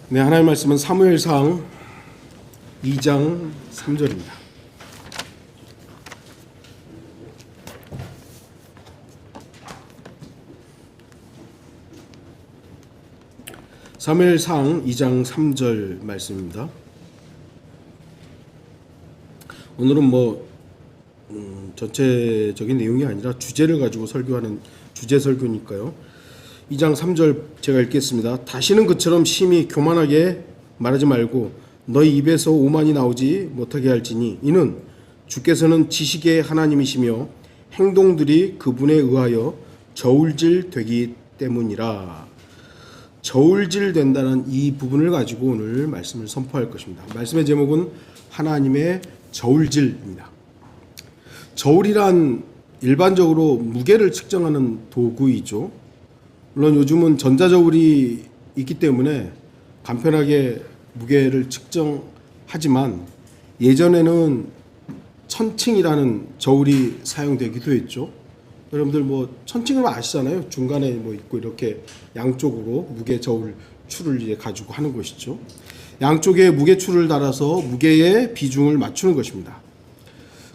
네, 하나님의 말씀은 사무엘상 2장 3절입니다. 사무엘상 2장 3절 말씀입니다. 오늘은 전체적인 내용이 아니라 주제를 가지고 설교하는 주제 설교니까요. 2장 3절 제가 읽겠습니다. 다시는 그처럼 심히 교만하게 말하지 말고 너희 입에서 오만이 나오지 못하게 할지니 이는 주께서는 지식의 하나님이시며 행동들이 그분에 의하여 저울질 되기 때문이라. 저울질 된다는 이 부분을 가지고 오늘 말씀을 선포할 것입니다. 말씀의 제목은 하나님의 저울질입니다. 저울이란 일반적으로 무게를 측정하는 도구이죠. 물론 요즘은 전자저울이 있기 때문에 간편하게 무게를 측정하지만 예전에는 천칭이라는 저울이 사용되기도 했죠. 여러분들 천칭을 아시잖아요. 중간에 있고 이렇게 양쪽으로 무게 저울 추를 이제 가지고 하는 것이죠. 양쪽에 무게추를 달아서 무게의 비중을 맞추는 것입니다.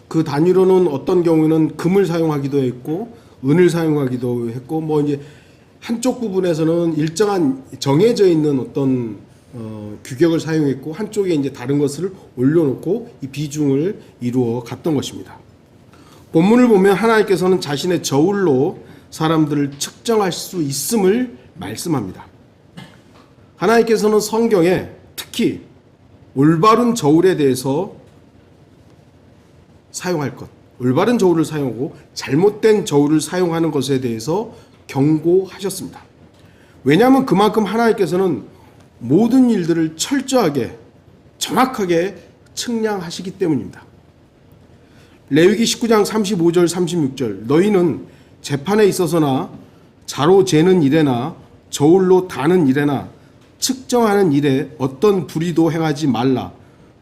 그 단위로는 어떤 경우에는 금을 사용하기도 했고 은을 사용하기도 했고 이제 한쪽 부분에서는 일정한 정해져 있는 어떤 규격을 사용했고 한쪽에 이제 다른 것을 올려놓고 이 비중을 이루어 갔던 것입니다. 본문을 보면 하나님께서는 자신의 저울로 사람들을 측정할 수 있음을 말씀합니다. 하나님께서는 성경에 특히 올바른 저울에 대해서 사용할 것, 올바른 저울을 사용하고 잘못된 저울을 사용하는 것에 대해서 경고하셨습니다. 왜냐하면 그만큼 하나님께서는 모든 일들을 철저하게 정확하게 측량하시기 때문입니다. 레위기 19장 35절 36절 너희는 재판에 있어서나 자로 재는 일에나 저울로 다는 일에나 측정하는 일에 어떤 불의도 행하지 말라.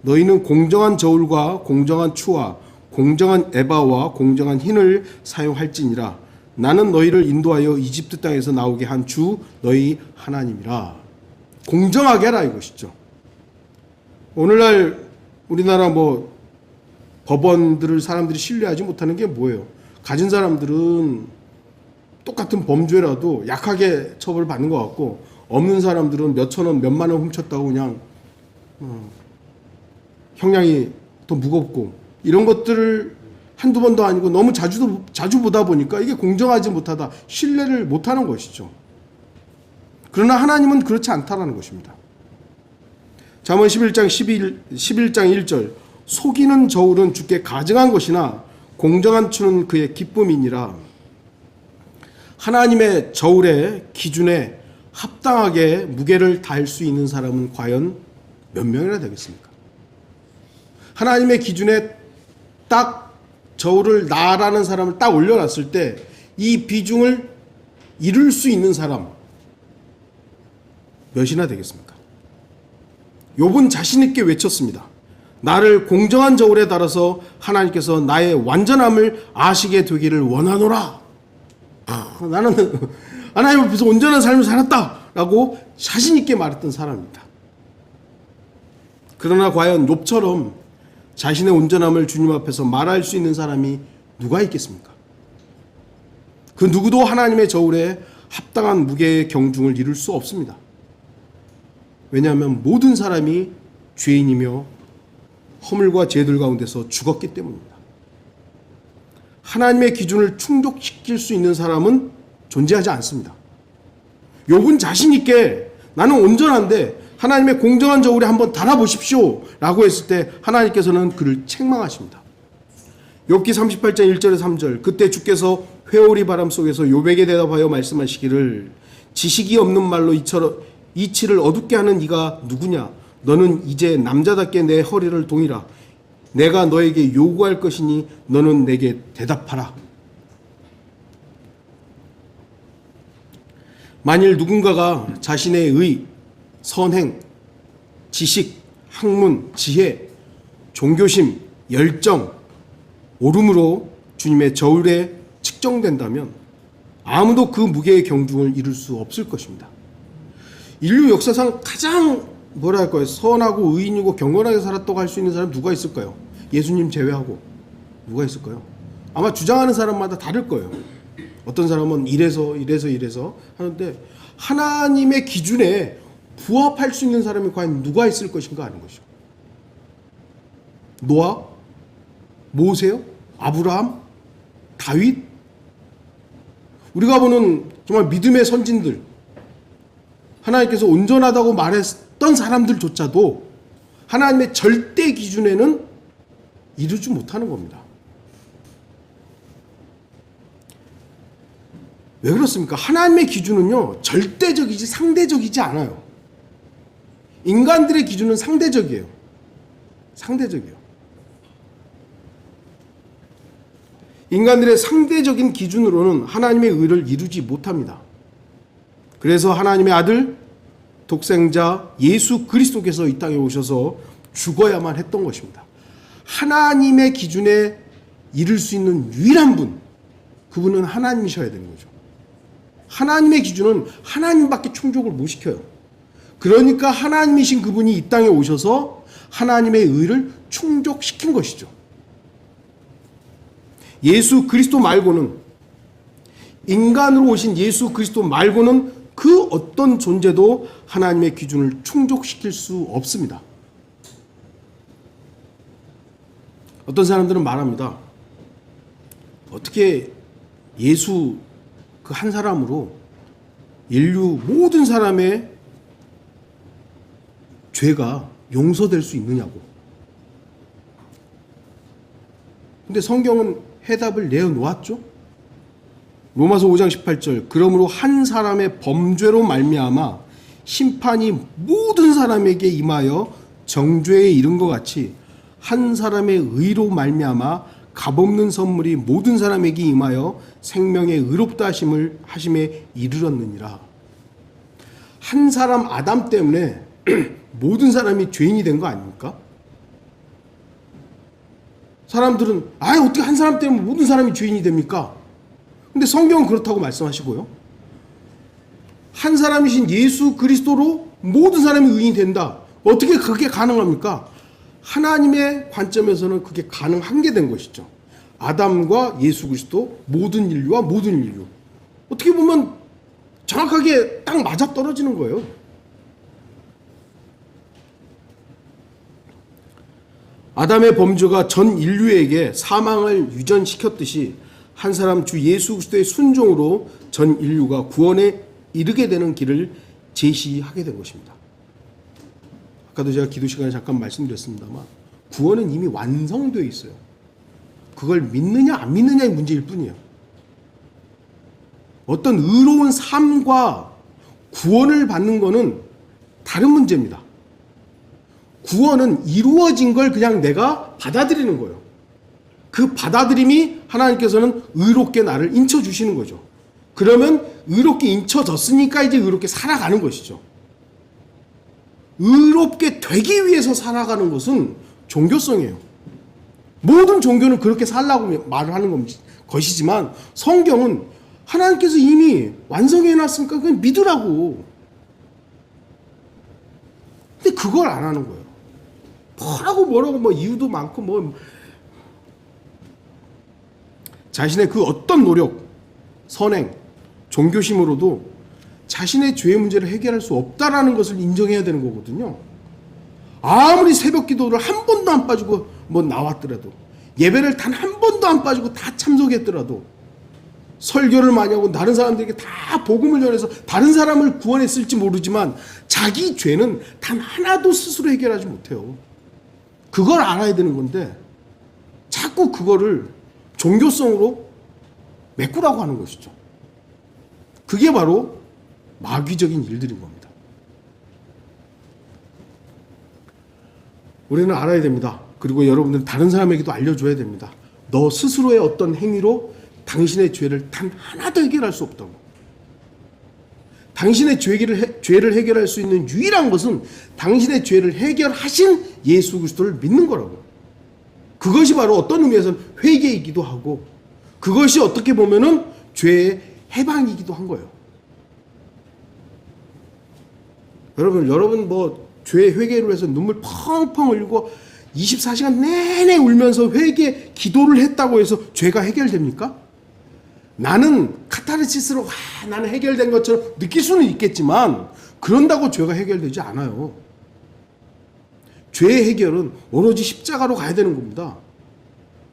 너희는 공정한 저울과 공정한 추와 공정한 에바와 공정한 흰을 사용할지니라. 나는 너희를 인도하여 이집트 땅에서 나오게 한 주 너희 하나님이라. 공정하게 하라 이것이죠. 오늘날 우리나라 법원들을 사람들이 신뢰하지 못하는 게 뭐예요? 가진 사람들은 똑같은 범죄라도 약하게 처벌받는 것 같고 없는 사람들은 몇천 원, 몇만 원 훔쳤다고 그냥 형량이 더 무겁고 이런 것들을 한두 번도 아니고 너무 자주 보다 보니까 이게 공정하지 못하다, 신뢰를 못하는 것이죠. 그러나 하나님은 그렇지 않다라는 것입니다. 잠언 11장 1절 속이는 저울은 주께 가증한 것이나 공정한 추는 그의 기쁨이니라. 하나님의 저울의 기준에 합당하게 무게를 다할 수 있는 사람은 과연 몇 명이나 되겠습니까? 하나님의 기준에 딱 저울을 나라는 사람을 딱 올려놨을 때 이 비중을 이룰 수 있는 사람 몇이나 되겠습니까? 욥은 자신 있게 외쳤습니다. 나를 공정한 저울에 달아서 하나님께서 나의 완전함을 아시게 되기를 원하노라. 나는 하나님 앞에서 온전한 삶을 살았다라고 자신 있게 말했던 사람입니다. 그러나 과연 욥처럼 자신의 온전함을 주님 앞에서 말할 수 있는 사람이 누가 있겠습니까? 그 누구도 하나님의 저울에 합당한 무게의 경중을 이룰 수 없습니다. 왜냐하면 모든 사람이 죄인이며 허물과 죄들 가운데서 죽었기 때문입니다. 하나님의 기준을 충족시킬 수 있는 사람은 존재하지 않습니다. 욥은 자신 있게 나는 온전한데 하나님의 공정한 저울에 한번 달아보십시오 라고 했을 때 하나님께서는 그를 책망하십니다. 욥기 38장 1절에 3절 그때 주께서 회오리 바람 속에서 욥에게 대답하여 말씀하시기를 지식이 없는 말로 이치를 어둡게 하는 이가 누구냐? 너는 이제 남자답게 내 허리를 동이라. 내가 너에게 요구할 것이니 너는 내게 대답하라. 만일 누군가가 자신의 의, 선행, 지식, 학문, 지혜, 종교심, 열정, 옳음으로 주님의 저울에 측정된다면 아무도 그 무게의 경중을 이룰 수 없을 것입니다. 인류 역사상 가장 뭐랄까요? 선하고 의인이고 경건하게 살았다고 할 수 있는 사람 누가 있을까요? 예수님 제외하고 누가 있을까요? 아마 주장하는 사람마다 다를 거예요. 어떤 사람은 이래서 하는데 하나님의 기준에 부합할 수 있는 사람이 과연 누가 있을 것인가 하는 것이죠. 노아, 모세, 아브라함, 다윗, 우리가 보는 정말 믿음의 선진들, 하나님께서 온전하다고 말했던 사람들조차도 하나님의 절대 기준에는 이루지 못하는 겁니다. 왜 그렇습니까? 하나님의 기준은요, 절대적이지 상대적이지 않아요. 인간들의 기준은 상대적이에요. 상대적이에요. 인간들의 상대적인 기준으로는 하나님의 의를 이루지 못합니다. 그래서 하나님의 아들, 독생자 예수 그리스도께서 이 땅에 오셔서 죽어야만 했던 것입니다. 하나님의 기준에 이를 수 있는 유일한 분, 그분은 하나님이셔야 되는 거죠. 하나님의 기준은 하나님밖에 충족을 못 시켜요. 그러니까 하나님이신 그분이 이 땅에 오셔서 하나님의 의를 충족시킨 것이죠. 예수 그리스도 말고는, 인간으로 오신 예수 그리스도 말고는 그 어떤 존재도 하나님의 기준을 충족시킬 수 없습니다. 어떤 사람들은 말합니다. 어떻게 예수 그 한 사람으로 인류 모든 사람의 죄가 용서될 수 있느냐고. 근데 성경은 해답을 내어놓았죠. 로마서 5장 18절, 그러므로 한 사람의 범죄로 말미암아 심판이 모든 사람에게 임하여 정죄에 이른 것 같이 한 사람의 의로 말미암아 값없는 선물이 모든 사람에게 임하여 생명의 의롭다 하심에 이르렀느니라. 한 사람 아담 때문에 모든 사람이 죄인이 된 거 아닙니까? 사람들은 어떻게 한 사람 때문에 모든 사람이 죄인이 됩니까? 근데 성경은 그렇다고 말씀하시고요. 한 사람이신 예수 그리스도로 모든 사람이 의인이 된다. 어떻게 그게 가능합니까? 하나님의 관점에서는 그게 가능한 게 된 것이죠. 아담과 예수 그리스도, 모든 인류와 모든 인류. 어떻게 보면 정확하게 딱 맞아 떨어지는 거예요. 아담의 범죄가 전 인류에게 사망을 유전시켰듯이 한 사람 주 예수 그리스도의 순종으로 전 인류가 구원에 이르게 되는 길을 제시하게 된 것입니다. 아까도 제가 기도 시간에 잠깐 말씀드렸습니다만 구원은 이미 완성되어 있어요. 그걸 믿느냐 안 믿느냐의 문제일 뿐이에요. 어떤 의로운 삶과 구원을 받는 것은 다른 문제입니다. 구원은 이루어진 걸 그냥 내가 받아들이는 거예요. 그 받아들임이 하나님께서는 의롭게 나를 인쳐주시는 거죠. 그러면 의롭게 인쳐졌으니까 이제 의롭게 살아가는 것이죠. 의롭게 되기 위해서 살아가는 것은 종교성이에요. 모든 종교는 그렇게 살라고 말을 하는 것이지만 성경은 하나님께서 이미 완성해놨으니까 그냥 믿으라고. 근데 그걸 안 하는 거예요. 뭐라고 이유도 많고 자신의 그 어떤 노력, 선행, 종교심으로도 자신의 죄의 문제를 해결할 수 없다라는 것을 인정해야 되는 거거든요. 아무리 새벽 기도를 한 번도 안 빠지고 나왔더라도, 예배를 단 한 번도 안 빠지고 다 참석했더라도, 설교를 많이 하고 다른 사람들에게 다 복음을 전해서 다른 사람을 구원했을지 모르지만 자기 죄는 단 하나도 스스로 해결하지 못해요. 그걸 알아야 되는 건데 자꾸 그거를 종교성으로 메꾸라고 하는 것이죠. 그게 바로 마귀적인 일들인 겁니다. 우리는 알아야 됩니다. 그리고 여러분들은 다른 사람에게도 알려줘야 됩니다. 너 스스로의 어떤 행위로 당신의 죄를 단 하나도 해결할 수 없다고. 당신의 죄를 해결할 수 있는 유일한 것은 당신의 죄를 해결하신 예수 그리스도를 믿는 거라고. 그것이 바로 어떤 의미에서는 회개이기도 하고, 그것이 어떻게 보면은 죄의 해방이기도 한 거예요. 여러분 죄 회개를 해서 눈물 펑펑 흘리고 24시간 내내 울면서 회개 기도를 했다고 해서 죄가 해결됩니까? 나는 카타르시스로 나는 해결된 것처럼 느낄 수는 있겠지만 그런다고 죄가 해결되지 않아요. 죄의 해결은 오로지 십자가로 가야 되는 겁니다.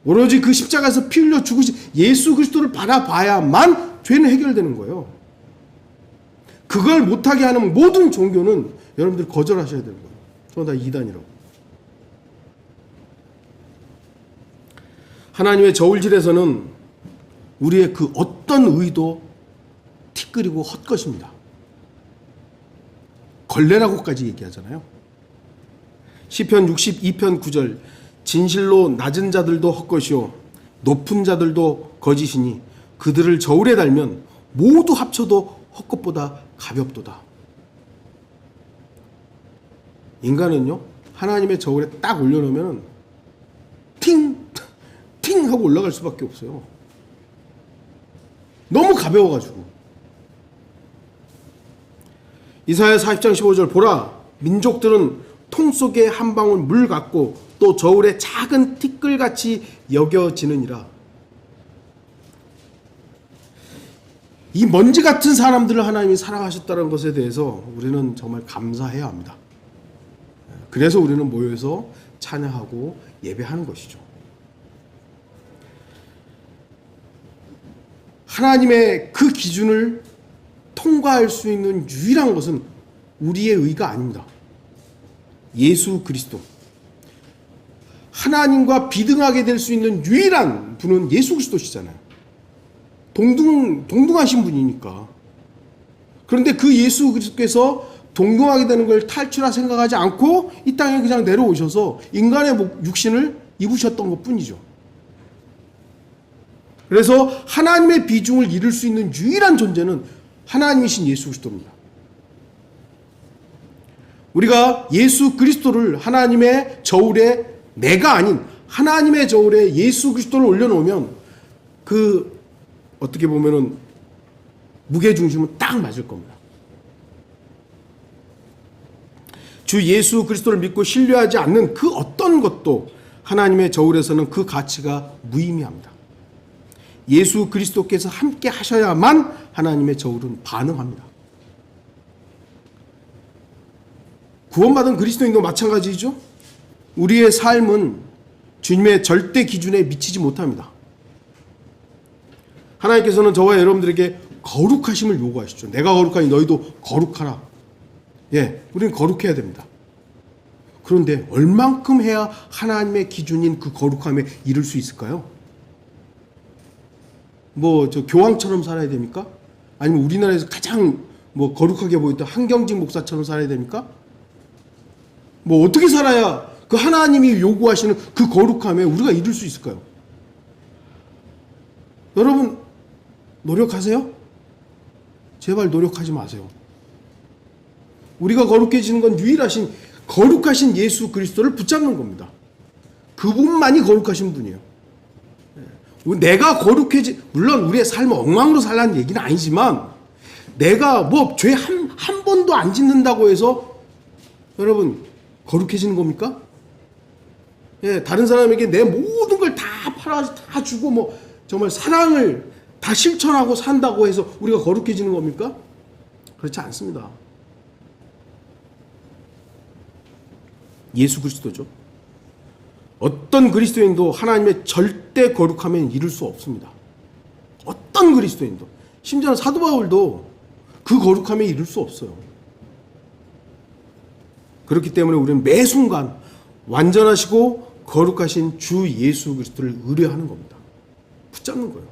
오로지 그 십자가에서 피 흘려 죽으신 예수 그리스도를 바라봐야만 죄는 해결되는 거예요. 그걸 못하게 하는 모든 종교는 여러분들이 거절하셔야 되는 거예요. 전부 다 이단이라고. 하나님의 저울질에서는 우리의 그 어떤 의도 티끌이고 헛것입니다. 걸레라고까지 얘기하잖아요. 시편 62편 9절 진실로 낮은 자들도 헛것이요 높은 자들도 거짓이니 그들을 저울에 달면 모두 합쳐도 헛것보다 가볍도다. 인간은요 하나님의 저울에 딱 올려놓으면 팅! 팅! 하고 올라갈 수밖에 없어요. 너무 가벼워가지고. 이사야 40장 15절 보라 민족들은 통 속에 한 방울 물 같고 또 저울에 작은 티끌같이 여겨지느니라. 이 먼지 같은 사람들을 하나님이 사랑하셨다는 것에 대해서 우리는 정말 감사해야 합니다. 그래서 우리는 모여서 찬양하고 예배하는 것이죠. 하나님의 그 기준을 통과할 수 있는 유일한 것은 우리의 의가 아닙니다. 예수 그리스도. 하나님과 비등하게 될 수 있는 유일한 분은 예수 그리스도시잖아요. 동등하신 분이니까. 그런데 그 예수 그리스도께서 동등하게 되는 걸 탈출하 생각하지 않고 이 땅에 그냥 내려오셔서 인간의 육신을 입으셨던 것 뿐이죠. 그래서 하나님의 비중을 이룰 수 있는 유일한 존재는 하나님이신 예수 그리스도입니다. 우리가 예수 그리스도를 하나님의 저울에 내가 아닌 하나님의 저울에 예수 그리스도를 올려놓으면 그 어떻게 보면은 무게중심은 딱 맞을 겁니다. 주 예수 그리스도를 믿고 신뢰하지 않는 그 어떤 것도 하나님의 저울에서는 그 가치가 무의미합니다. 예수 그리스도께서 함께 하셔야만 하나님의 저울은 반응합니다. 구원받은 그리스도인도 마찬가지죠. 우리의 삶은 주님의 절대 기준에 미치지 못합니다. 하나님께서는 저와 여러분들에게 거룩하심을 요구하시죠. 내가 거룩하니 너희도 거룩하라. 예, 우리는 거룩해야 됩니다. 그런데 얼만큼 해야 하나님의 기준인 그 거룩함에 이를 수 있을까요? 저 교황처럼 살아야 됩니까? 아니면 우리나라에서 가장 거룩하게 보였던 한경직 목사처럼 살아야 됩니까? 어떻게 살아야 그 하나님이 요구하시는 그 거룩함에 우리가 이룰 수 있을까요? 여러분 노력하세요? 제발 노력하지 마세요. 우리가 거룩해지는 건 유일하신 거룩하신 예수 그리스도를 붙잡는 겁니다. 그분만이 거룩하신 분이에요. 내가 물론 우리의 삶을 엉망으로 살라는 얘기는 아니지만 내가 죄 한 번도 안 짓는다고 해서 여러분 거룩해지는 겁니까? 예, 다른 사람에게 내 모든 걸 다 팔아 다 주고 정말 사랑을 다 실천하고 산다고 해서 우리가 거룩해지는 겁니까? 그렇지 않습니다. 예수 그리스도죠. 어떤 그리스도인도 하나님의 절대 거룩함에 이를 수 없습니다. 어떤 그리스도인도. 심지어 사도 바울도 그 거룩함에 이를 수 없어요. 그렇기 때문에 우리는 매 순간 완전하시고 거룩하신 주 예수 그리스도를 의뢰하는 겁니다. 붙잡는 거예요.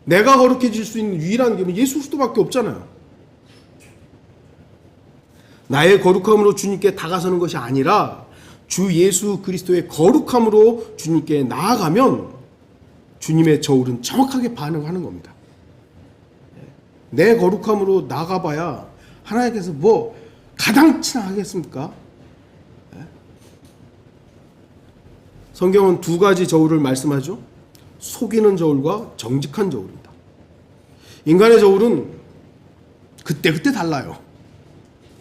내가 거룩해질 수 있는 유일한 게 예수 그리스도밖에 없잖아요. 나의 거룩함으로 주님께 다가서는 것이 아니라 주 예수 그리스도의 거룩함으로 주님께 나아가면 주님의 저울은 정확하게 반응하는 겁니다. 내 거룩함으로 나가봐야 하나님께서 가당치나 하겠습니까? 성경은 두 가지 저울을 말씀하죠. 속이는 저울과 정직한 저울입니다. 인간의 저울은 그때그때 달라요.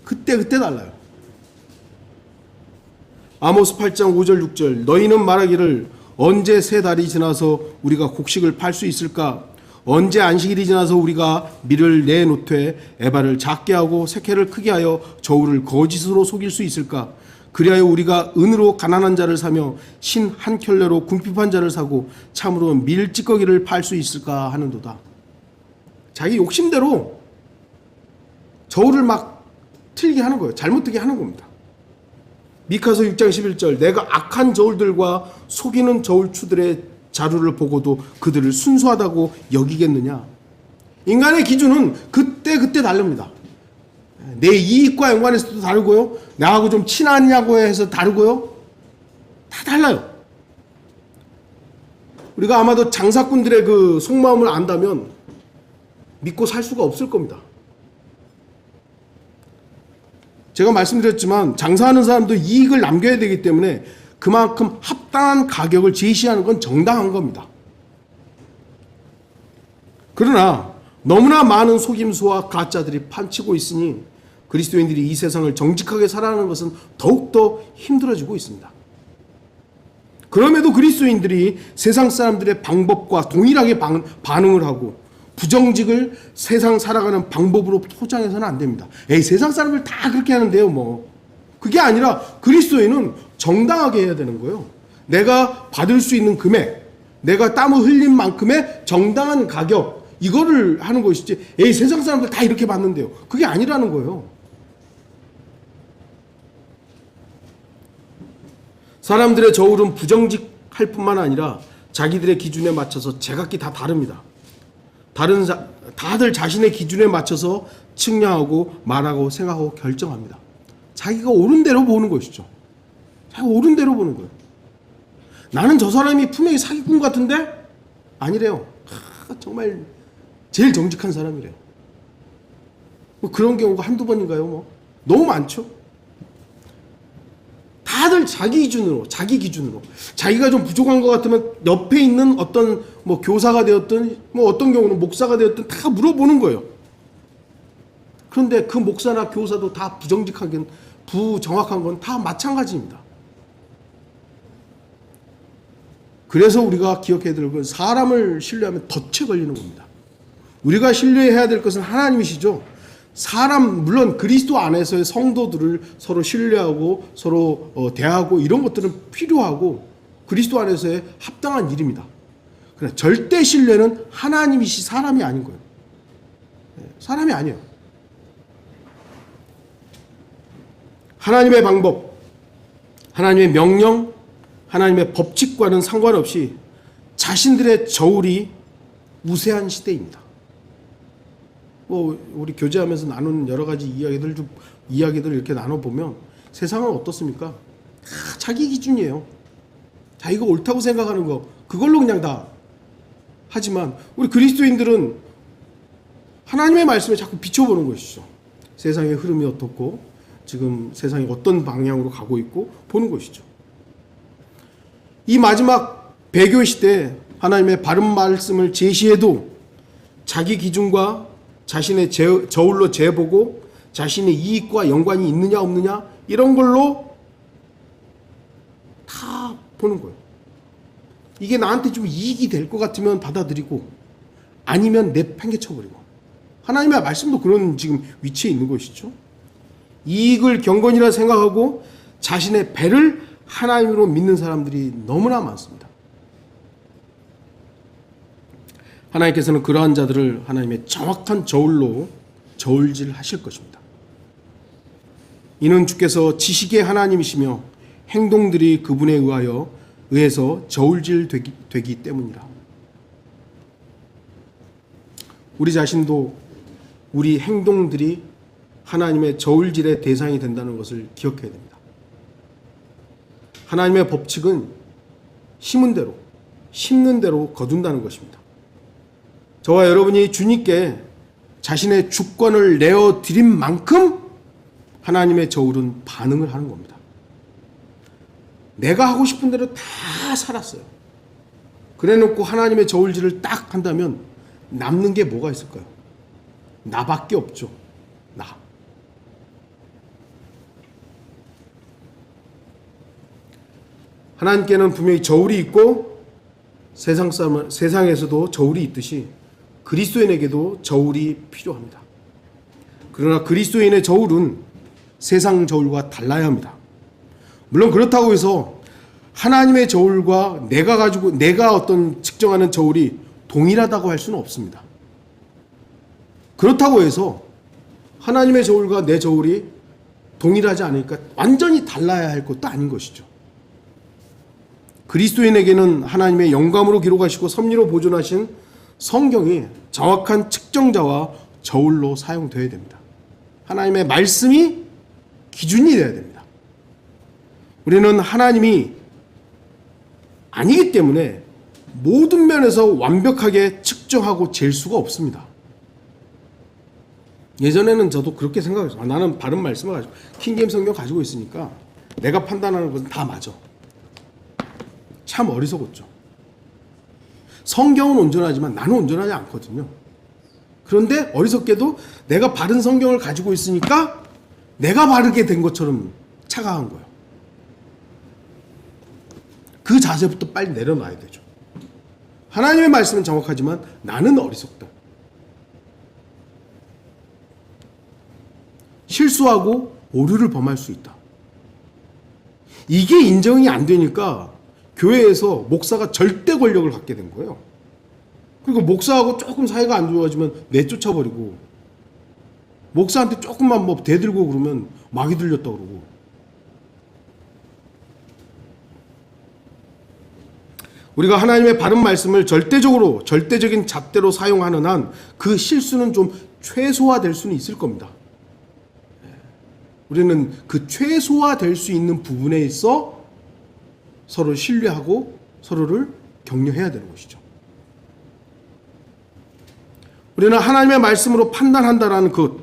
그때그때 달라요. 아모스 8장 5절 6절 너희는 말하기를 언제 세 달이 지나서 우리가 곡식을 팔 수 있을까? 언제 안식일이 지나서 우리가 밀을 내놓되 에바를 작게 하고 세케를 크게 하여 저울을 거짓으로 속일 수 있을까? 그리하여 우리가 은으로 가난한 자를 사며 신 한 켤레로 궁핍한 자를 사고 참으로 밀 찌꺼기를 팔 수 있을까 하는도다. 자기 욕심대로 저울을 막 틀게 하는 거예요. 잘못되게 하는 겁니다. 미카서 6장 11절 내가 악한 저울들과 속이는 저울추들의 자루를 보고도 그들을 순수하다고 여기겠느냐. 인간의 기준은 그때 다릅니다. 내 이익과 연관해서도 다르고요, 나하고 좀 친하냐고 해서 다르고요, 다 달라요. 우리가 아마도 장사꾼들의 그 속마음을 안다면 믿고 살 수가 없을 겁니다. 제가 말씀드렸지만 장사하는 사람도 이익을 남겨야 되기 때문에 그만큼 합당한 가격을 제시하는 건 정당한 겁니다. 그러나 너무나 많은 속임수와 가짜들이 판치고 있으니 그리스도인들이 이 세상을 정직하게 살아가는 것은 더욱더 힘들어지고 있습니다. 그럼에도 그리스도인들이 세상 사람들의 방법과 동일하게 반응을 하고 부정직을 세상 살아가는 방법으로 포장해서는 안 됩니다. 세상 사람들 다 그렇게 하는데요, 뭐. 그게 아니라 그리스도인은 정당하게 해야 되는 거예요. 내가 받을 수 있는 금액, 내가 땀을 흘린 만큼의 정당한 가격, 이거를 하는 것이지, 세상 사람들 다 이렇게 받는데요. 그게 아니라는 거예요. 사람들의 저울은 부정직할 뿐만 아니라 자기들의 기준에 맞춰서 제각기 다 다릅니다. 다들 자신의 기준에 맞춰서 측량하고 말하고 생각하고 결정합니다. 자기가 옳은 대로 보는 것이죠. 자기가 옳은 대로 보는 거예요. 나는 저 사람이 분명히 사기꾼 같은데? 아니래요. 정말 제일 정직한 사람이래요. 뭐 그런 경우가 한두 번인가요? 뭐 너무 많죠. 다들 자기 기준으로, 자기가 좀 부족한 것 같으면 옆에 있는 어떤 뭐 교사가 되었든 뭐 어떤 경우는 목사가 되었든 다 물어보는 거예요. 그런데 그 목사나 교사도 다 부정확한 건 다 마찬가지입니다. 그래서 우리가 기억해야 될 건 사람을 신뢰하면 덫에 걸리는 겁니다. 우리가 신뢰해야 될 것은 하나님이시죠. 물론 그리스도 안에서의 성도들을 서로 신뢰하고 서로 대하고 이런 것들은 필요하고 그리스도 안에서의 합당한 일입니다. 그러나 절대 신뢰는 하나님이시 사람이 아닌 거예요. 사람이 아니에요. 하나님의 방법, 하나님의 명령, 하나님의 법칙과는 상관없이 자신들의 저울이 우세한 시대입니다. 우리 교제하면서 나누는 여러 가지 이야기들 이렇게 나눠보면 세상은 어떻습니까? 자기 기준이에요. 자기가 옳다고 생각하는 거, 그걸로 그냥 다 하지만 우리 그리스도인들은 하나님의 말씀에 자꾸 비춰보는 것이죠. 세상의 흐름이 어떻고 지금 세상이 어떤 방향으로 가고 있고 보는 것이죠. 이 마지막 배교 시대에 하나님의 바른 말씀을 제시해도 자기 기준과 자신의 저울로 재보고 자신의 이익과 연관이 있느냐 없느냐 이런 걸로 다 보는 거예요. 이게 나한테 좀 이익이 될 것 같으면 받아들이고 아니면 내팽개쳐버리고. 하나님의 말씀도 그런 지금 위치에 있는 것이죠. 이익을 경건이라 생각하고 자신의 배를 하나님으로 믿는 사람들이 너무나 많습니다. 하나님께서는 그러한 자들을 하나님의 정확한 저울로 저울질 하실 것입니다. 이는 주께서 지식의 하나님이시며 행동들이 그분에 의해서 저울질 되기 때문이라. 우리 자신도 우리 행동들이 하나님의 저울질의 대상이 된다는 것을 기억해야 됩니다. 하나님의 법칙은 심는 대로 거둔다는 것입니다. 저와 여러분이 주님께 자신의 주권을 내어드린 만큼 하나님의 저울은 반응을 하는 겁니다. 내가 하고 싶은 대로 다 살았어요. 그래놓고 하나님의 저울질을 딱 한다면 남는 게 뭐가 있을까요? 나밖에 없죠. 나. 하나님께는 분명히 저울이 있고 세상에서도 저울이 있듯이 그리스도인에게도 저울이 필요합니다. 그러나 그리스도인의 저울은 세상 저울과 달라야 합니다. 물론 그렇다고 해서 하나님의 저울과 내가 어떤 측정하는 저울이 동일하다고 할 수는 없습니다. 그렇다고 해서 하나님의 저울과 내 저울이 동일하지 않으니까 완전히 달라야 할 것도 아닌 것이죠. 그리스도인에게는 하나님의 영감으로 기록하시고 섭리로 보존하신 성경이 정확한 측정자와 저울로 사용되어야 됩니다. 하나님의 말씀이 기준이 되어야 됩니다. 우리는 하나님이 아니기 때문에 모든 면에서 완벽하게 측정하고 잴 수가 없습니다. 예전에는 저도 그렇게 생각했어요. 나는 바른 말씀을 가지고 킹제임스 성경 가지고 있으니까 내가 판단하는 것은 다 맞아. 참 어리석었죠. 성경은 온전하지만 나는 온전하지 않거든요. 그런데 어리석게도 내가 바른 성경을 가지고 있으니까 내가 바르게 된 것처럼 착각한 거예요. 그 자세부터 빨리 내려놔야 되죠. 하나님의 말씀은 정확하지만 나는 어리석다. 실수하고 오류를 범할 수 있다. 이게 인정이 안 되니까 교회에서 목사가 절대 권력을 갖게 된 거예요. 그리고 목사하고 조금 사이가 안 좋아지면 내쫓아버리고, 목사한테 조금만 뭐 대들고 그러면 마귀 들렸다 그러고. 우리가 하나님의 바른 말씀을 절대적인 잣대로 사용하는 한 그 실수는 좀 최소화될 수는 있을 겁니다. 우리는 그 최소화될 수 있는 부분에 있어 서로 신뢰하고 서로를 격려해야 되는 것이죠. 우리는 하나님의 말씀으로 판단한다라는 것,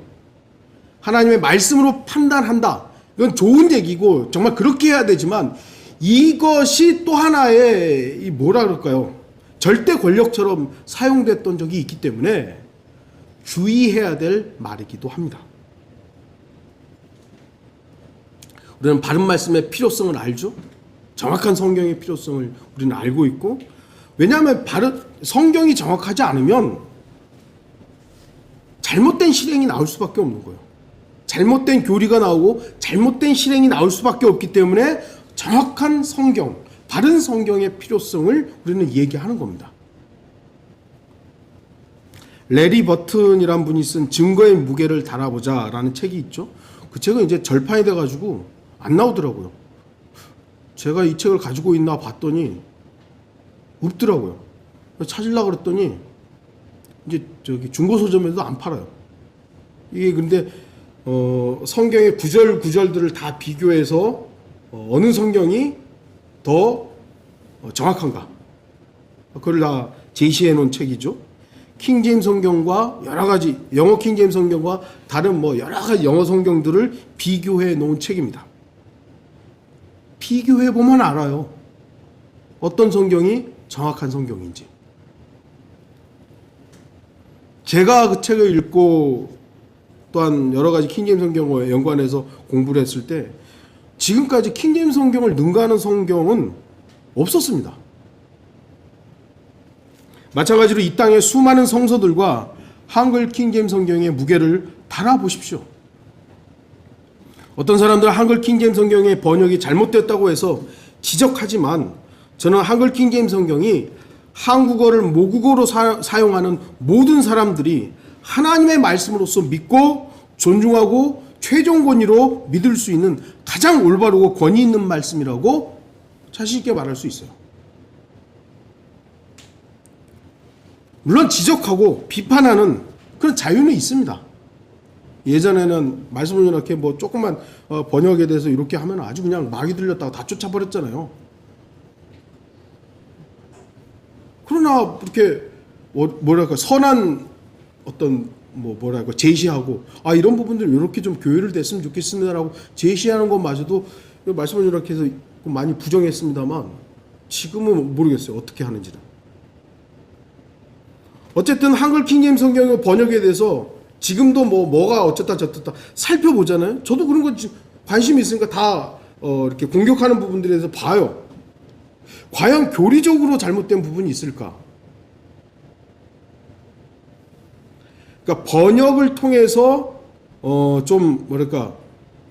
하나님의 말씀으로 판단한다, 이건 좋은 얘기고 정말 그렇게 해야 되지만, 이것이 또 하나의 뭐라 그럴까요? 절대 권력처럼 사용됐던 적이 있기 때문에 주의해야 될 말이기도 합니다. 우리는 바른 말씀의 필요성을 알죠. 정확한 성경의 필요성을 우리는 알고 있고, 왜냐하면 성경이 정확하지 않으면 잘못된 실행이 나올 수밖에 없는 거예요. 잘못된 교리가 나오고 잘못된 실행이 나올 수밖에 없기 때문에 정확한 성경, 바른 성경의 필요성을 우리는 얘기하는 겁니다. 레리 버튼이란 분이 쓴 증거의 무게를 달아보자 라는 책이 있죠. 그 책은 이제 절판이 돼가지고 안 나오더라고요. 제가 이 책을 가지고 있나 봤더니 없더라고요. 찾으려고 그랬더니 이제 저기 중고서점에도 안 팔아요. 이게 근데 성경의 구절들을 다 비교해서 어느 성경이 더 정확한가, 그걸 다 제시해 놓은 책이죠. 킹제임스 성경과 여러 가지 영어 킹제임스 성경과 다른 여러 가지 영어 성경들을 비교해 놓은 책입니다. 비교해 보면 알아요. 어떤 성경이 정확한 성경인지. 제가 그 책을 읽고 또한 여러 가지 킹제임스 성경과 연관해서 공부를 했을 때 지금까지 킹제임스 성경을 능가하는 성경은 없었습니다. 마찬가지로 이 땅의 수많은 성서들과 한글 킹제임스 성경의 무게를 달아보십시오. 어떤 사람들은 한글 킹제임스 성경의 번역이 잘못됐다고 해서 지적하지만, 저는 한글 킹제임스 성경이 한국어를 모국어로 사용하는 모든 사람들이 하나님의 말씀으로서 믿고 존중하고 최종 권위로 믿을 수 있는 가장 올바르고 권위 있는 말씀이라고 자신 있게 말할 수 있어요. 물론 지적하고 비판하는 그런 자유는 있습니다. 예전에는 말씀을 이렇게 조금만 번역에 대해서 이렇게 하면 아주 그냥 마귀 들렸다고 다 쫓아버렸잖아요. 그러나 이렇게 뭐랄까 선한 어떤 뭐랄까 제시하고, 이런 부분들 이렇게 좀 교회를 됐으면 좋겠습니다라고 제시하는 것마저도 말씀을 이렇게 해서 많이 부정했습니다만, 지금은 모르겠어요, 어떻게 하는지는. 어쨌든 한글 킹제임스 성경의 번역에 대해서 지금도 뭐가 어쩌다 저쩌다 살펴보잖아요. 저도 그런 거 관심이 있으니까 다 이렇게 공격하는 부분들에 대해서 봐요. 과연 교리적으로 잘못된 부분이 있을까? 그러니까 번역을 통해서 좀 뭐랄까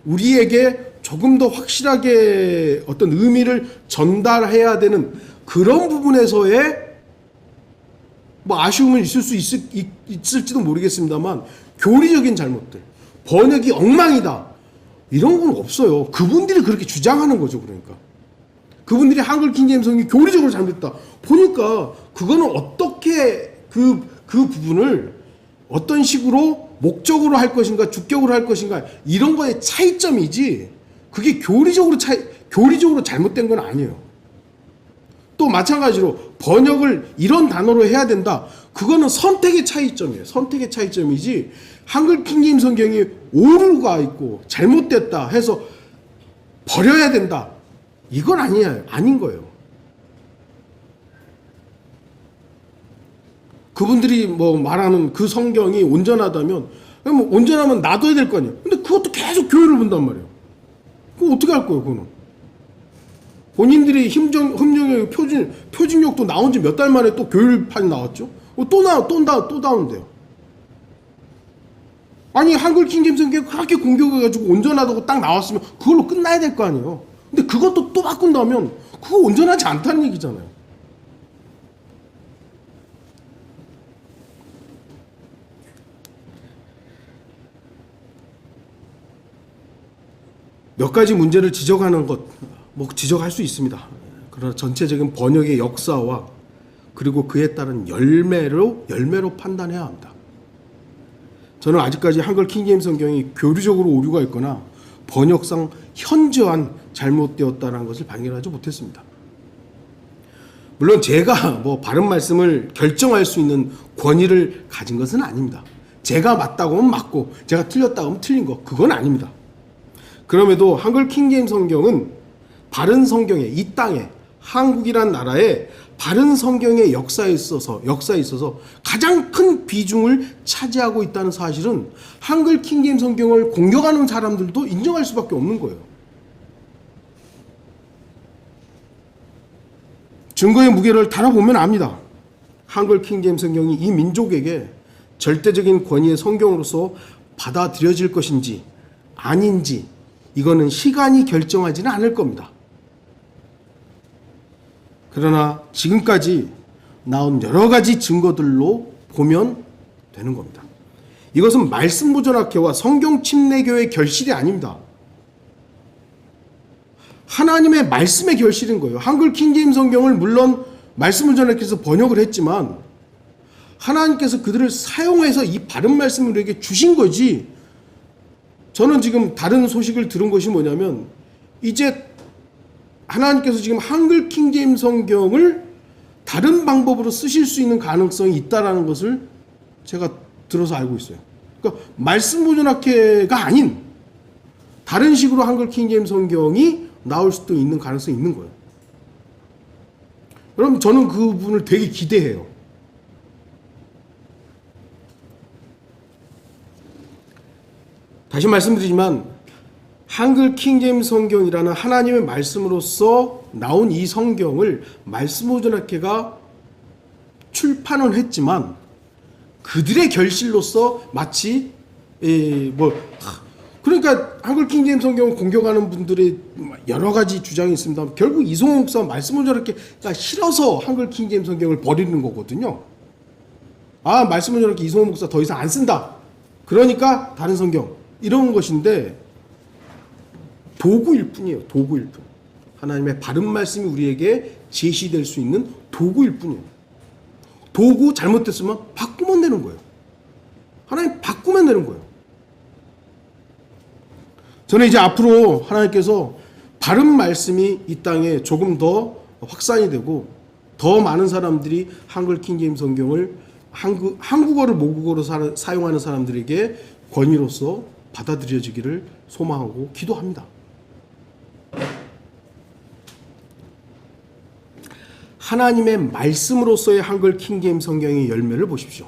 우리에게 조금 더 확실하게 어떤 의미를 전달해야 되는 그런 부분에서의 뭐 아쉬움은 있을지도 모르겠습니다만 교리적인 잘못들, 번역이 엉망이다 이런 건 없어요. 그분들이 그렇게 주장하는 거죠. 그러니까 그분들이 한글 킹제임스 성경이 교리적으로 잘못됐다 보니까 그거는 어떻게 그 부분을 어떤 식으로 목적으로 할 것인가 주격으로 할 것인가 이런 거의 차이점이지 그게 교리적으로 잘못된 건 아니에요. 또 마찬가지로 번역을 이런 단어로 해야 된다. 그거는 선택의 차이점이에요. 선택의 차이점이지 한글 킹제임스 성경이 오류가 있고 잘못됐다 해서 버려야 된다. 이건 아닌 거예요. 그분들이 뭐 말하는 그 성경이 온전하다면 뭐 온전하면 놔둬야 될 거 아니에요. 근데 그것도 계속 교회를 본단 말이에요. 그거 어떻게 할 거예요, 그거는? 본인들이 흠정의 표준력도 나온 지 몇 달 만에 또 교율판이 나왔죠? 또 나온대요. 아니, 한글 킹제임스 성경 그렇게 공격해가지고 온전하다고 딱 나왔으면 그걸로 끝나야 될 거 아니에요. 근데 그것도 또 바꾼다면 그거 온전하지 않다는 얘기잖아요. 몇 가지 문제를 지적하는 것, 뭐 지적할 수 있습니다. 그러나 전체적인 번역의 역사와 그리고 그에 따른 열매로 판단해야 합니다. 저는 아직까지 한글 킹제임스 성경이 교리적으로 오류가 있거나 번역상 현저한 잘못되었다는 것을 발견하지 못했습니다. 물론 제가 뭐 바른 말씀을 결정할 수 있는 권위를 가진 것은 아닙니다. 제가 맞다고 하면 맞고 제가 틀렸다고 하면 틀린 거 그건 아닙니다. 그럼에도 한글 킹제임스 성경은 바른 성경에 이 땅에 한국이란 나라에 바른 성경의 역사에 있어서 가장 큰 비중을 차지하고 있다는 사실은 한글 킹제임스 성경을 공격하는 사람들도 인정할 수밖에 없는 거예요. 증거의 무게를 달아보면 압니다. 한글 킹제임스 성경이 이 민족에게 절대적인 권위의 성경으로서 받아들여질 것인지 아닌지 이거는 시간이 결정하지는 않을 겁니다. 그러나 지금까지 나온 여러 가지 증거들로 보면 되는 겁니다. 이것은 말씀 보존학회와 성경 침례교의 결실이 아닙니다. 하나님의 말씀의 결실인 거예요. 한글 킹제임스 성경을 물론 말씀 보존학회에서 번역을 했지만 하나님께서 그들을 사용해서 이 바른 말씀을 우리에게 주신 거지. 저는 지금 다른 소식을 들은 것이 뭐냐면 이제 하나님께서 지금 한글 킹제임스 성경을 다른 방법으로 쓰실 수 있는 가능성이 있다라는 것을 제가 들어서 알고 있어요. 그러니까 말씀 보존학회가 아닌 다른 식으로 한글 킹제임스 성경이 나올 수도 있는 가능성이 있는 거예요. 그럼 저는 그 부분을 되게 기대해요. 다시 말씀드리지만 한글 킹제임스 성경이라는 하나님의 말씀으로서 나온 이 성경을 말씀 보존학회가 출판을 했지만 그들의 결실로서 마치 그러니까 한글 킹제임스 성경을 공격하는 분들의 여러 가지 주장이 있습니다. 결국 이송호 목사 말씀 보존학회가 싫어서 한글 킹제임스 성경을 버리는 거거든요. 아, 말씀 보존학회 이송호 목사 더 이상 안 쓴다. 그러니까 다른 성경 이런 것인데 도구일 뿐이에요. 도구일 뿐. 하나님의 바른 말씀이 우리에게 제시될 수 있는 도구일 뿐이에요. 도구 잘못됐으면 바꾸면 되는 거예요. 하나님 바꾸면 되는 거예요. 저는 이제 앞으로 하나님께서 바른 말씀이 이 땅에 조금 더 확산이 되고 더 많은 사람들이 한글 킹제임스 성경을 한국어를 모국어로 사용하는 사람들에게 권위로서 받아들여지기를 소망하고 기도합니다. 하나님의 말씀으로서의 한글 킹제임스 성경의 열매를 보십시오.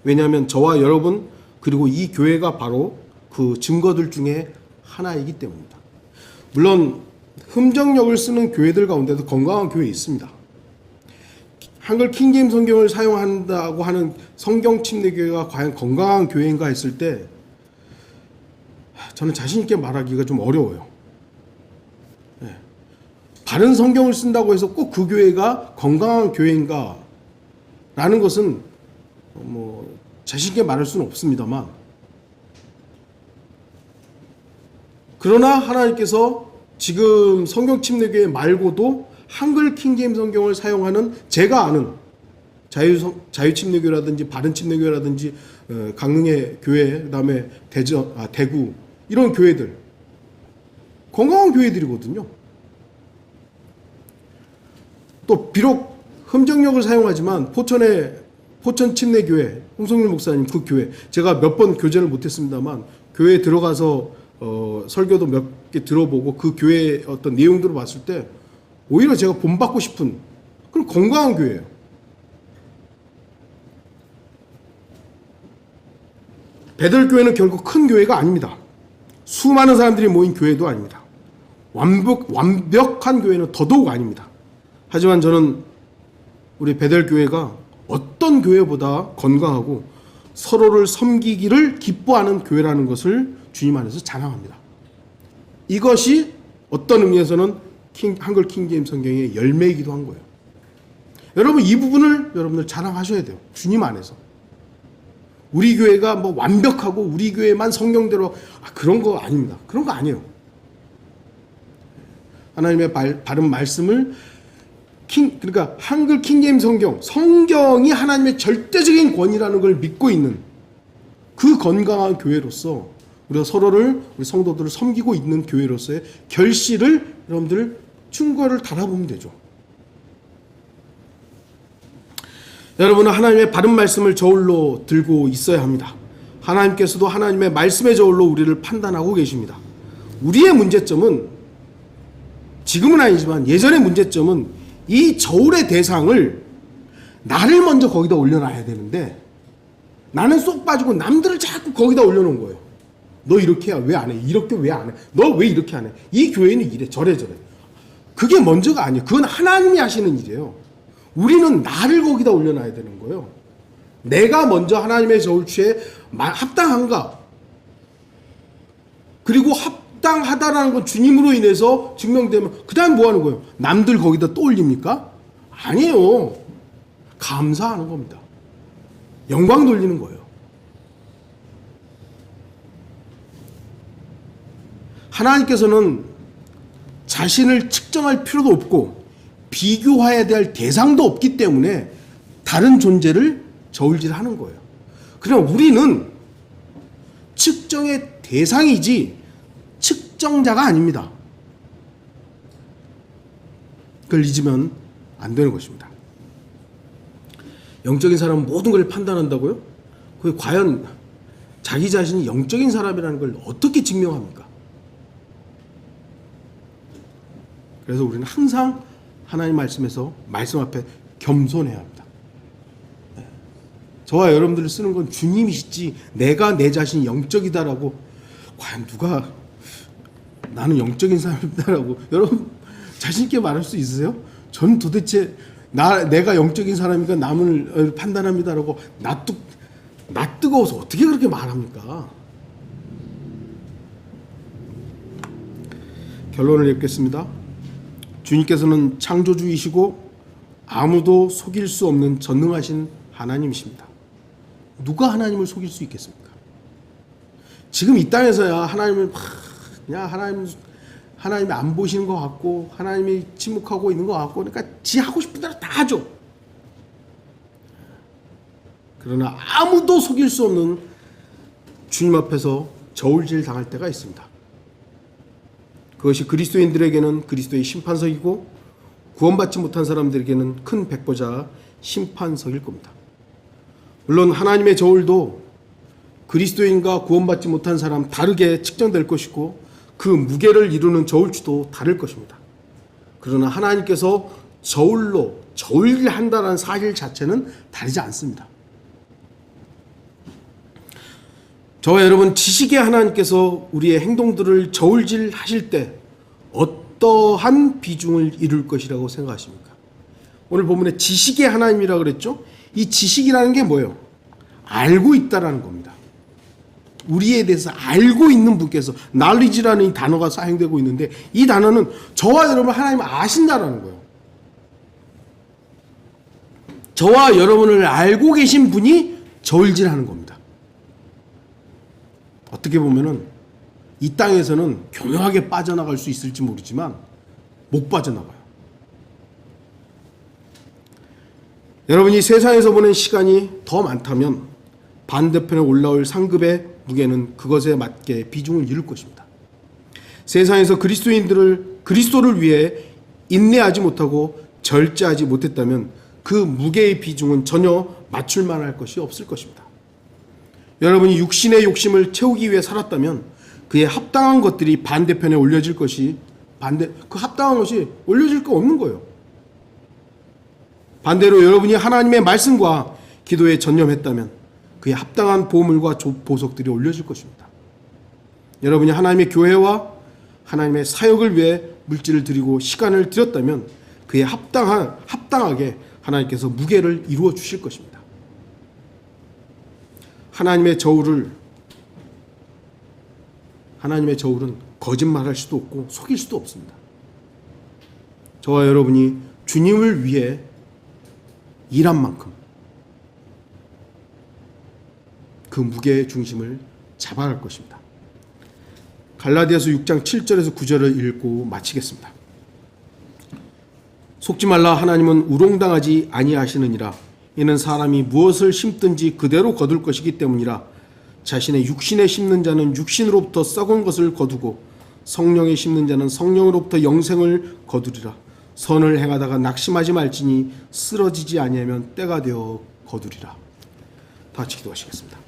왜냐하면 저와 여러분 그리고 이 교회가 바로 그 증거들 중에 하나이기 때문입니다. 물론 흠정력을 쓰는 교회들 가운데도 건강한 교회 있습니다. 한글 킹제임스 성경을 사용한다고 하는 성경 침례교회가 과연 건강한 교회인가 했을 때 저는 자신 있게 말하기가 좀 어려워요. 네. 바른 성경을 쓴다고 해서 꼭 그 교회가 건강한 교회인가 라는 것은 자신 있게 말할 수는 없습니다만, 그러나 하나님께서 지금 성경 침례교회 말고도 한글 킹제임스 성경을 사용하는 제가 아는 자유침례교회라든지 바른침례교회라든지 강릉의 교회, 그다음에 대구 이런 교회들 건강한 교회들이거든요. 또 비록 흠정력을 사용하지만 포천 침례교회 홍성일 목사님 그 교회 제가 몇 번 교제를 못했습니다만 교회에 들어가서 설교도 몇 개 들어보고 그 교회의 어떤 내용들을 봤을 때 오히려 제가 본받고 싶은 그런 건강한 교회예요. 베들교회는 결국 큰 교회가 아닙니다. 수많은 사람들이 모인 교회도 아닙니다. 완벽한 교회는 더더욱 아닙니다. 하지만 저는 우리 베들교회가 어떤 교회보다 건강하고 서로를 섬기기를 기뻐하는 교회라는 것을 주님 안에서 자랑합니다. 이것이 어떤 의미에서는 한글 킹제임스 성경의 열매이기도 한 거예요. 여러분 이 부분을 여러분들 자랑하셔야 돼요. 주님 안에서. 우리 교회가 완벽하고 우리 교회만 성경대로 그런 거 아닙니다. 그런 거 아니에요. 하나님의 바른 말씀을 그러니까 한글 킹제임스 성경이 하나님의 절대적인 권위라는 걸 믿고 있는 그 건강한 교회로서 우리가 서로를 우리 성도들을 섬기고 있는 교회로서의 결실을 여러분들 충고를 달아보면 되죠. 여러분은 하나님의 바른 말씀을 저울로 들고 있어야 합니다. 하나님께서도 하나님의 말씀의 저울로 우리를 판단하고 계십니다. 우리의 문제점은 지금은 아니지만 예전의 문제점은 이 저울의 대상을 나를 먼저 거기다 올려놔야 되는데 나는 쏙 빠지고 남들을 자꾸 거기다 올려놓은 거예요. 너 이렇게 왜 안 해? 이렇게 왜 안 해? 너 왜 이렇게 안 해? 이 교회는 이래 저래. 그게 먼저가 아니에요. 그건 하나님이 하시는 일이에요. 우리는 나를 거기다 올려놔야 되는 거예요. 내가 먼저 하나님의 저울추에 합당한가? 그리고 합당하다라는 건 주님으로 인해서 증명되면 그 다음 뭐 하는 거예요? 남들 거기다 또 올립니까? 아니에요. 감사하는 겁니다. 영광 돌리는 거예요. 하나님께서는 자신을 측정할 필요도 없고 비교해야 될 대상도 없기 때문에 다른 존재를 저울질하는 거예요. 그러나 우리는 측정의 대상이지 측정자가 아닙니다. 그걸 잊으면 안 되는 것입니다. 영적인 사람은 모든 걸 판단한다고요? 그게 과연 자기 자신이 영적인 사람이라는 걸 어떻게 증명합니까? 그래서 우리는 항상 하나님 말씀에서 말씀 앞에 겸손해야 합니다. 저와 여러분들이 쓰는 건 주님이시지 내가 내 자신이 영적이다라고 과연 누가 나는 영적인 사람이다라고 여러분 자신 있게 말할 수 있으세요? 전 도대체 내가 영적인 사람이니까 남을 판단합니다라고 나 뜨거워서 어떻게 그렇게 말합니까? 결론을 맺겠습니다. 주님께서는 창조주이시고 아무도 속일 수 없는 전능하신 하나님이십니다. 누가 하나님을 속일 수 있겠습니까? 지금 이 땅에서야 하나님을 그냥 하나님이 안 보시는 것 같고 하나님이 침묵하고 있는 것 같고 그러니까 지 하고 싶은 대로 다 하죠. 그러나 아무도 속일 수 없는 주님 앞에서 저울질 당할 때가 있습니다. 그것이 그리스도인들에게는 그리스도의 심판석이고 구원받지 못한 사람들에게는 큰 백보자 심판석일 겁니다. 물론 하나님의 저울도 그리스도인과 구원받지 못한 사람 다르게 측정될 것이고 그 무게를 이루는 저울추도 다를 것입니다. 그러나 하나님께서 저울로 저울한다는 사실 자체는 다르지 않습니다. 저와 여러분 지식의 하나님께서 우리의 행동들을 저울질 하실 때 어떠한 비중을 이룰 것이라고 생각하십니까? 오늘 본문에 지식의 하나님이라고 그랬죠? 이 지식이라는 게 뭐예요? 알고 있다라는 겁니다. 우리에 대해서 알고 있는 분께서 knowledge라는 이 단어가 사용되고 있는데 이 단어는 저와 여러분 하나님을 아신다라는 거예요. 저와 여러분을 알고 계신 분이 저울질하는 겁니다. 어떻게 보면은 이 땅에서는 교묘하게 빠져나갈 수 있을지 모르지만 못 빠져나가요. 여러분이 세상에서 보낸 시간이 더 많다면 반대편에 올라올 상급의 무게는 그것에 맞게 비중을 이룰 것입니다. 세상에서 그리스도를 위해 인내하지 못하고 절제하지 못했다면 그 무게의 비중은 전혀 맞출 만할 것이 없을 것입니다. 여러분이 육신의 욕심을 채우기 위해 살았다면 그에 합당한 것들이 반대편에 올려질 것이 그 합당한 것이 올려질 거 없는 거예요. 반대로 여러분이 하나님의 말씀과 기도에 전념했다면 그에 합당한 보물과 보석들이 올려질 것입니다. 여러분이 하나님의 교회와 하나님의 사역을 위해 물질을 드리고 시간을 드렸다면 그에 합당하게 하나님께서 무게를 이루어 주실 것입니다. 하나님의 저울은 거짓말할 수도 없고 속일 수도 없습니다. 저와 여러분이 주님을 위해 일한 만큼 그 무게의 중심을 잡아야 할 것입니다. 갈라디아서 6장 7절에서 9절을 읽고 마치겠습니다. 속지 말라. 하나님은 우롱당하지 아니하시느니라. 이는 사람이 무엇을 심든지 그대로 거둘 것이기 때문이라. 자신의 육신에 심는 자는 육신으로부터 썩은 것을 거두고 성령에 심는 자는 성령으로부터 영생을 거두리라. 선을 행하다가 낙심하지 말지니 쓰러지지 아니하면 때가 되어 거두리라. 다 같이 기도하시겠습니다.